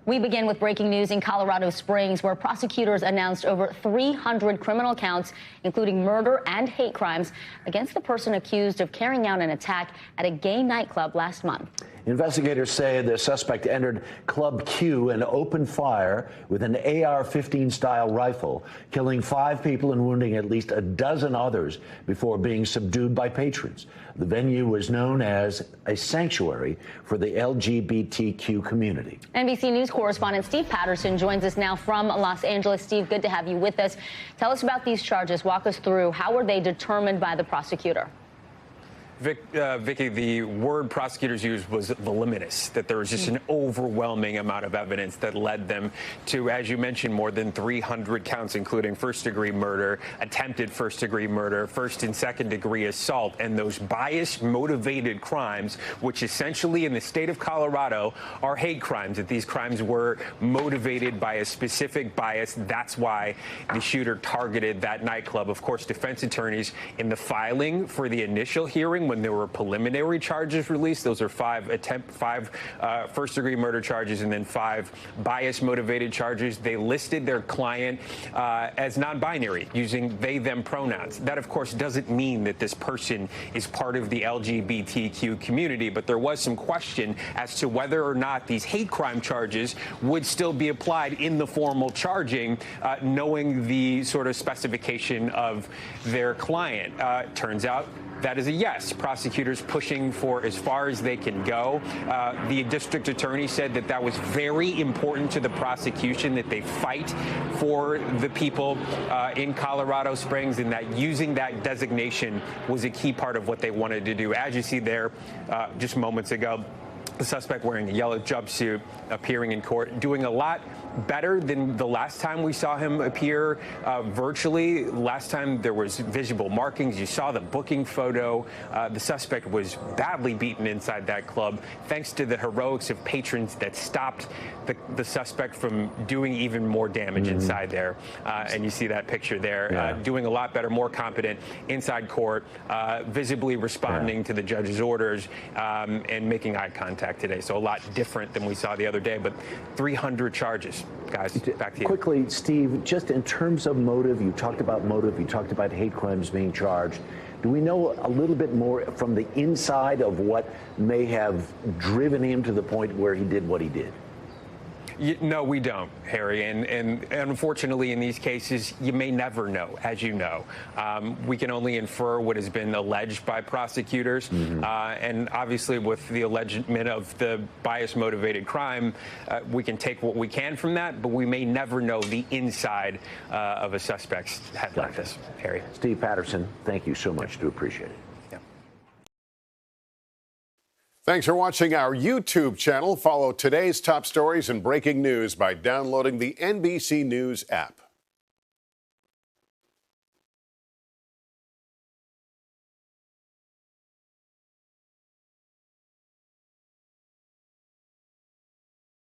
We begin with breaking news in Colorado Springs, where prosecutors announced over 300 criminal counts, including murder and hate crimes, against the person accused of carrying out an attack at a gay nightclub last month. Investigators say the suspect entered Club Q and opened fire with an AR-15 style rifle, killing 5 people and wounding at least a dozen others before being subdued by patrons. The venue was known as a sanctuary for the LGBTQ community. NBC News correspondent Steve Patterson joins us now from Los Angeles. Steve, good to have you with us. Tell us about these charges. Walk us through. How were they determined by the prosecutor? Vicky, the word prosecutors used was voluminous, that there was just an overwhelming amount of evidence that led them to, as you mentioned, more than 300 counts, including first-degree murder, attempted first-degree murder, first- and second-degree assault, and those bias-motivated crimes, which essentially in the state of Colorado are hate crimes, that these crimes were motivated by a specific bias. That's why the shooter targeted that nightclub. Of course, defense attorneys in the filing for the initial hearing, when there were preliminary charges released, those are 5 first-degree murder charges and then 5 bias-motivated charges. They listed their client as non-binary, using they-them pronouns. That, of course, doesn't mean that this person is part of the LGBTQ community, but there was some question as to whether or not these hate crime charges would still be applied in the formal charging, knowing the sort of specification of their client. Turns out that is a yes. Prosecutors pushing for as far as they can go. The district attorney said that that was very important to the prosecution, that they fight for the people in Colorado Springs, and that using that designation was a key part of what they wanted to do. As you see there just moments ago, the suspect wearing a yellow jumpsuit appearing in court, doing a lot better than the last time we saw him appear virtually. Last time there was visible markings. You saw the booking photo. The suspect was badly beaten inside that club, thanks to the heroics of patrons that stopped the suspect from doing even more damage inside there. And you see that picture there, doing a lot better, more competent inside court, visibly responding to the judge's orders and making eye contact today. So a lot different than we saw the other day, but 300 charges. Guys, back to you. Quickly, Steve, just in terms of motive, you talked about motive, you talked about hate crimes being charged. Do we know a little bit more from the inside of what may have driven him to the point where he did what he did? No, we don't, Harry. And unfortunately, in these cases, you may never know, as you know. We can only infer what has been alleged by prosecutors. And obviously, with the allegement of the bias-motivated crime, we can take what we can from that, but we may never know the inside of a suspect's head like this, Harry. Steve Patterson, thank you so much. Do appreciate it. Thanks for watching our YouTube channel. Follow today's top stories and breaking news by downloading the NBC News app.